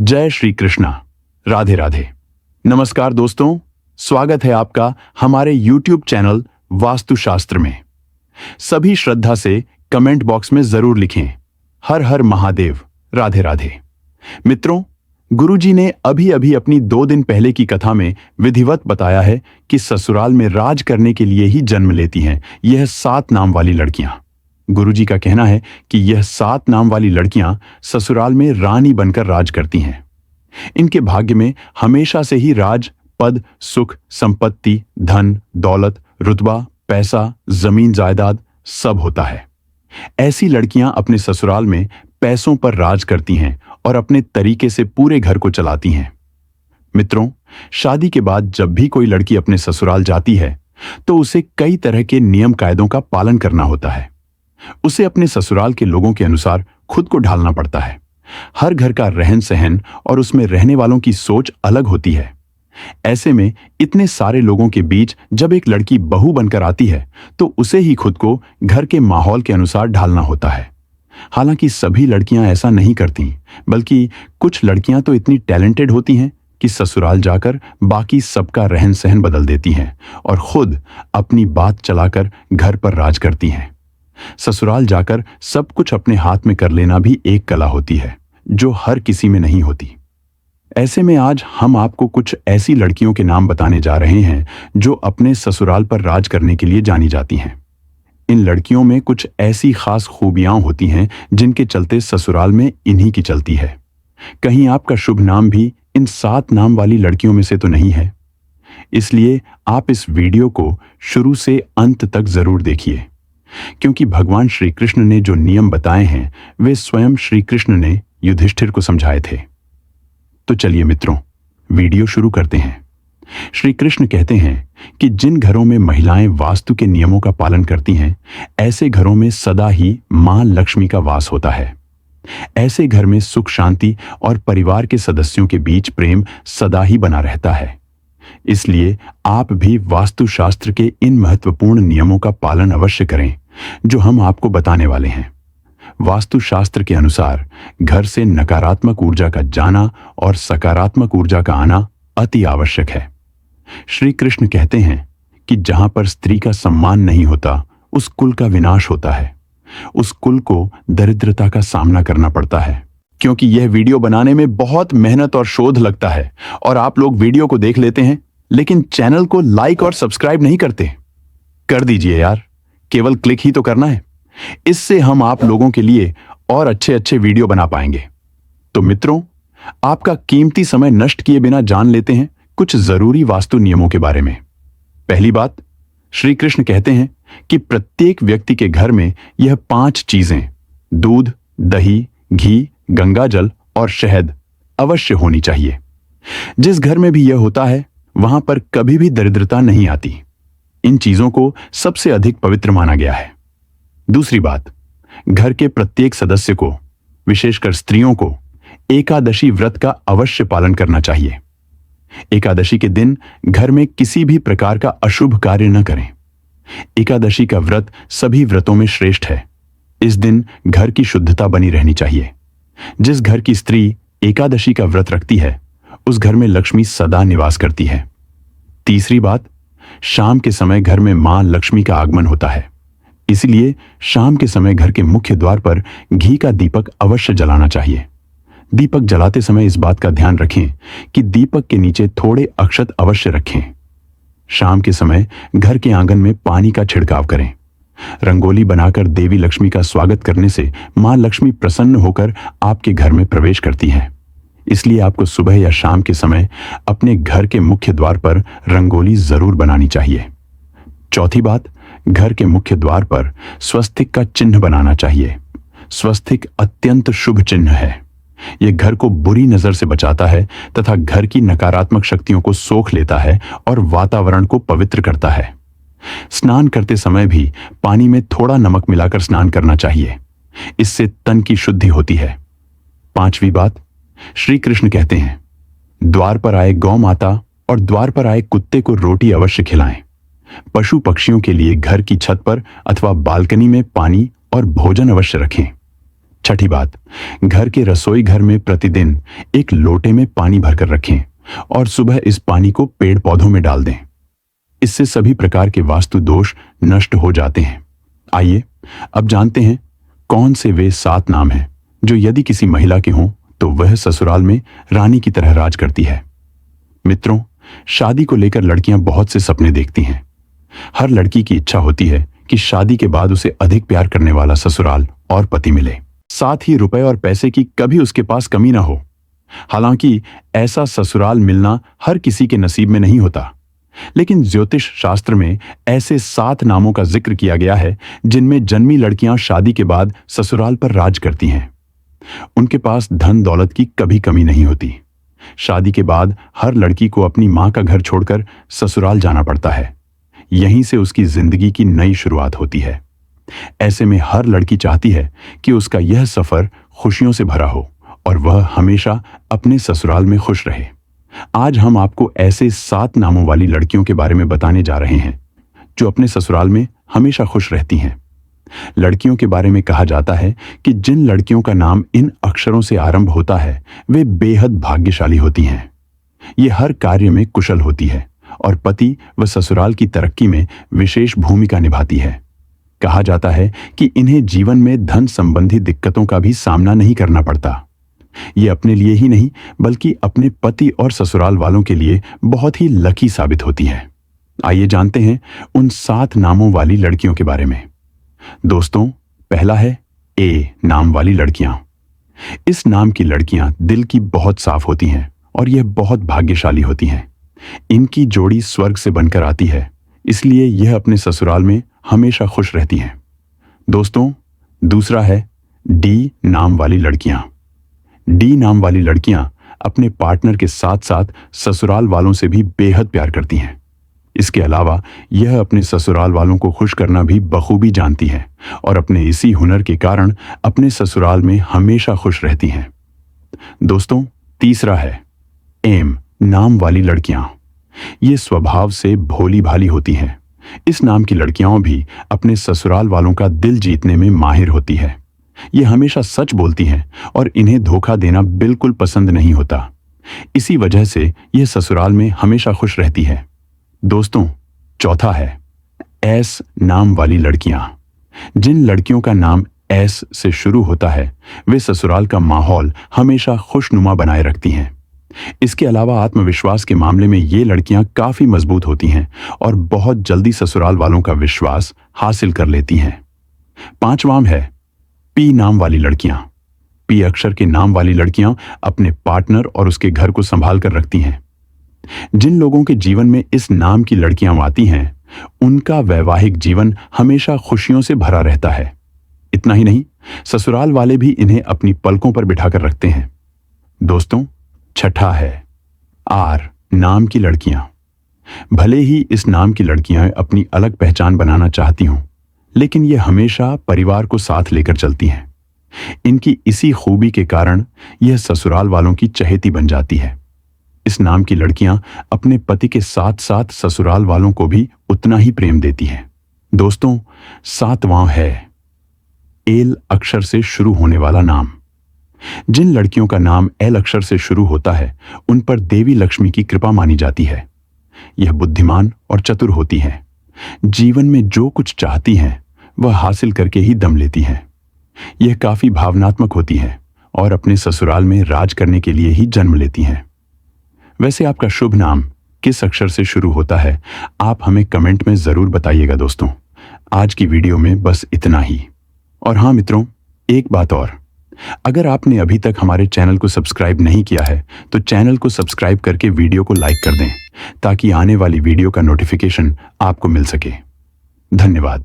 जय श्री कृष्णा। राधे राधे। नमस्कार दोस्तों, स्वागत है आपका हमारे YouTube चैनल वास्तुशास्त्र में। सभी श्रद्धा से कमेंट बॉक्स में जरूर लिखें, हर हर महादेव, राधे राधे। मित्रों, गुरुजी ने अभी अभी अपनी 2 दिन पहले की कथा में विधिवत बताया है कि ससुराल में राज करने के लिए ही जन्म लेती हैं यह 7 नाम वाली लड़कियां। गुरुजी का कहना है कि यह 7 नाम वाली लड़कियां ससुराल में रानी बनकर राज करती हैं। इनके भाग्य में हमेशा से ही राज, पद, सुख, संपत्ति, धन, दौलत, रुतबा, पैसा, जमीन जायदाद सब होता है। ऐसी लड़कियां अपने ससुराल में पैसों पर राज करती हैं और अपने तरीके से पूरे घर को चलाती हैं। मित्रों, शादी के बाद जब भी कोई लड़की अपने ससुराल जाती है तो उसे कई तरह के नियम कायदों का पालन करना होता है। उसे अपने ससुराल के लोगों के अनुसार खुद को ढालना पड़ता है। हर घर का रहन सहन और उसमें रहने वालों की सोच अलग होती है। ऐसे में इतने सारे लोगों के बीच जब एक लड़की बहू बनकर आती है तो उसे ही खुद को घर के माहौल के अनुसार ढालना होता है। हालांकि सभी लड़कियां ऐसा नहीं करती, बल्कि कुछ लड़कियां तो इतनी टैलेंटेड होती हैं कि ससुराल जाकर बाकी सबका रहन सहन बदल देती हैं और खुद अपनी बात चलाकर घर पर राज करती हैं। ससुराल जाकर सब कुछ अपने हाथ में कर लेना भी एक कला होती है जो हर किसी में नहीं होती। ऐसे में आज हम आपको कुछ ऐसी लड़कियों के नाम बताने जा रहे हैं जो अपने ससुराल पर राज करने के लिए जानी जाती हैं। इन लड़कियों में कुछ ऐसी खास खूबियां होती हैं जिनके चलते ससुराल में इन्हीं की चलती है। कहीं आपका शुभ नाम भी इन 7 नाम वाली लड़कियों में से तो नहीं है। इसलिए आप इस वीडियो को शुरू से अंत तक जरूर देखिए, क्योंकि भगवान श्री कृष्ण ने जो नियम बताए हैं वे स्वयं श्री कृष्ण ने युधिष्ठिर को समझाए थे। तो चलिए मित्रों, वीडियो शुरू करते हैं। श्री कृष्ण कहते हैं कि जिन घरों में महिलाएं वास्तु के नियमों का पालन करती हैं, ऐसे घरों में सदा ही मां लक्ष्मी का वास होता है। ऐसे घर में सुख शांति और परिवार के सदस्यों के बीच प्रेम सदा ही बना रहता है। इसलिए आप भी वास्तुशास्त्र के इन महत्वपूर्ण नियमों का पालन अवश्य करें जो हम आपको बताने वाले हैं। वास्तुशास्त्र के अनुसार घर से नकारात्मक ऊर्जा का जाना और सकारात्मक ऊर्जा का आना अति आवश्यक है। श्री कृष्ण कहते हैं कि जहां पर स्त्री का सम्मान नहीं होता उस कुल का विनाश होता है। उस कुल को दरिद्रता का सामना करना पड़ता है। क्योंकि यह वीडियो बनाने में बहुत मेहनत और शोध लगता है और आप लोग वीडियो को देख लेते हैं लेकिन चैनल को लाइक और सब्सक्राइब नहीं करते। कर दीजिए यार, केवल क्लिक ही तो करना है। इससे हम आप लोगों के लिए और अच्छे वीडियो बना पाएंगे। तो मित्रों, आपका कीमती समय नष्ट किए बिना जान लेते हैं कुछ जरूरी वास्तु नियमों के बारे में। पहली बात, श्री कृष्ण कहते हैं कि प्रत्येक व्यक्ति के घर में यह 5 चीजें, दूध, दही, घी, गंगाजल और शहद अवश्य होनी चाहिए। जिस घर में भी यह होता है वहां पर कभी भी दरिद्रता नहीं आती। इन चीजों को सबसे अधिक पवित्र माना गया है। दूसरी बात, घर के प्रत्येक सदस्य को, विशेषकर स्त्रियों को, एकादशी व्रत का अवश्य पालन करना चाहिए। एकादशी के दिन घर में किसी भी प्रकार का अशुभ कार्य न करें। एकादशी का व्रत सभी व्रतों में श्रेष्ठ है। इस दिन घर की शुद्धता बनी रहनी चाहिए। जिस घर की स्त्री एकादशी का व्रत रखती है उस घर में लक्ष्मी सदा निवास करती है। तीसरी बात, शाम के समय घर में मां लक्ष्मी का आगमन होता है। इसलिए शाम के समय घर के मुख्य द्वार पर घी का दीपक अवश्य जलाना चाहिए। दीपक जलाते समय इस बात का ध्यान रखें कि दीपक के नीचे थोड़े अक्षत अवश्य रखें। शाम के समय घर के आंगन में पानी का छिड़काव करें। रंगोली बनाकर देवी लक्ष्मी का स्वागत करने से मां लक्ष्मी प्रसन्न होकर आपके घर में प्रवेश करती हैं। इसलिए आपको सुबह या शाम के समय अपने घर के मुख्य द्वार पर रंगोली जरूर बनानी चाहिए। चौथी बात, घर के मुख्य द्वार पर स्वस्तिक का चिन्ह बनाना चाहिए। स्वस्तिक अत्यंत शुभ चिन्ह है। यह घर को बुरी नजर से बचाता है तथा घर की नकारात्मक शक्तियों को सोख लेता है और वातावरण को पवित्र करता है। स्नान करते समय भी पानी में थोड़ा नमक मिलाकर स्नान करना चाहिए। इससे तन की शुद्धि होती है। 5वीं बात, श्री कृष्ण कहते हैं, द्वार पर आए गौ माता और द्वार पर आए कुत्ते को रोटी अवश्य खिलाएं। पशु पक्षियों के लिए घर की छत पर अथवा बालकनी में पानी और भोजन अवश्य रखें। छठी बात, घर के रसोई घर में प्रतिदिन एक लोटे में पानी भरकर रखें और सुबह इस पानी को पेड़ पौधों में डाल दें। इससे सभी प्रकार के वास्तु दोष नष्ट हो जाते हैं। आइए अब जानते हैं कौन से वे 7 नाम हैं जो यदि किसी महिला के हों तो वह ससुराल में रानी की तरह राज करती है। मित्रों, शादी को लेकर लड़कियां बहुत से सपने देखती हैं। हर लड़की की इच्छा होती है कि शादी के बाद उसे अधिक प्यार करने वाला ससुराल और पति मिले, साथ ही रुपए और पैसे की कभी उसके पास कमी ना हो। हालांकि ऐसा ससुराल मिलना हर किसी के नसीब में नहीं होता, लेकिन ज्योतिष शास्त्र में ऐसे 7 नामों का जिक्र किया गया है जिनमें जन्मी लड़कियां शादी के बाद ससुराल पर राज करती हैं। उनके पास धन दौलत की कभी कमी नहीं होती। शादी के बाद हर लड़की को अपनी मां का घर छोड़कर ससुराल जाना पड़ता है। यहीं से उसकी जिंदगी की नई शुरुआत होती है। ऐसे में हर लड़की चाहती है कि उसका यह सफर खुशियों से भरा हो और वह हमेशा अपने ससुराल में खुश रहे। आज हम आपको ऐसे 7 नामों वाली लड़कियों के बारे में बताने जा रहे हैं जो अपने ससुराल में हमेशा खुश रहती हैं। लड़कियों के बारे में कहा जाता है कि जिन लड़कियों का नाम इन अक्षरों से आरंभ होता है वे बेहद भाग्यशाली होती हैं। ये हर कार्य में कुशल होती है और पति व ससुराल की तरक्की में विशेष भूमिका निभाती है। कहा जाता है कि इन्हें जीवन में धन संबंधी दिक्कतों का भी सामना नहीं करना पड़ता। ये अपने लिए ही नहीं बल्कि अपने पति और ससुराल वालों के लिए बहुत ही लकी साबित होती है। आइए जानते हैं उन 7 नामों वाली लड़कियों के बारे में। दोस्तों, पहला है ए नाम वाली लड़कियां। इस नाम की लड़कियां दिल की बहुत साफ होती हैं और यह बहुत भाग्यशाली होती हैं। इनकी जोड़ी स्वर्ग से बनकर आती है, इसलिए यह अपने ससुराल में हमेशा खुश रहती हैं। दोस्तों, दूसरा है डी नाम वाली लड़कियां। डी नाम वाली लड़कियां अपने पार्टनर के साथ साथ ससुराल वालों से भी बेहद प्यार करती हैं। इसके अलावा यह अपने ससुराल वालों को खुश करना भी बखूबी जानती हैं और अपने इसी हुनर के कारण अपने ससुराल में हमेशा खुश रहती हैं। दोस्तों, तीसरा है एम नाम वाली लड़कियां। ये स्वभाव से भोली भाली होती हैं। इस नाम की लड़कियां भी अपने ससुराल वालों का दिल जीतने में माहिर होती है। ये हमेशा सच बोलती हैं और इन्हें धोखा देना बिल्कुल पसंद नहीं होता। इसी वजह से यह ससुराल में हमेशा खुश रहती है। दोस्तों, चौथा है एस नाम वाली लड़कियां। जिन लड़कियों का नाम एस से शुरू होता है वे ससुराल का माहौल हमेशा खुशनुमा बनाए रखती हैं। इसके अलावा आत्मविश्वास के मामले में ये लड़कियां काफी मजबूत होती हैं और बहुत जल्दी ससुराल वालों का विश्वास हासिल कर लेती हैं। पांचवां है पी नाम वाली लड़कियां। पी अक्षर के नाम वाली लड़कियां अपने पार्टनर और उसके घर को संभाल कर रखती हैं। जिन लोगों के जीवन में इस नाम की लड़कियां आती हैं उनका वैवाहिक जीवन हमेशा खुशियों से भरा रहता है। इतना ही नहीं, ससुराल वाले भी इन्हें अपनी पलकों पर बिठाकर रखते हैं। दोस्तों, छठा है आर नाम की लड़कियां। भले ही इस नाम की लड़कियां अपनी अलग पहचान बनाना चाहती हों, लेकिन ये हमेशा परिवार को साथ लेकर चलती हैं। इनकी इसी खूबी के कारण यह ससुराल वालों की चहेती बन जाती है। इस नाम की लड़कियां अपने पति के साथ साथ ससुराल वालों को भी उतना ही प्रेम देती हैं। दोस्तों, 7वां है एल अक्षर से शुरू होने वाला नाम। जिन लड़कियों का नाम एल अक्षर से शुरू होता है उन पर देवी लक्ष्मी की कृपा मानी जाती है। यह बुद्धिमान और चतुर होती हैं। जीवन में जो कुछ चाहती हैं वह हासिल करके ही दम लेती हैं। यह काफी भावनात्मक होती हैं और अपने ससुराल में राज करने के लिए ही जन्म लेती हैं। वैसे आपका शुभ नाम किस अक्षर से शुरू होता है, आप हमें कमेंट में जरूर बताइएगा। दोस्तों, आज की वीडियो में बस इतना ही। और हाँ मित्रों, एक बात और, अगर आपने अभी तक हमारे चैनल को सब्सक्राइब नहीं किया है तो चैनल को सब्सक्राइब करके वीडियो को लाइक कर दें ताकि आने वाली वीडियो का नोटिफिकेशन आपको मिल सके। धन्यवाद।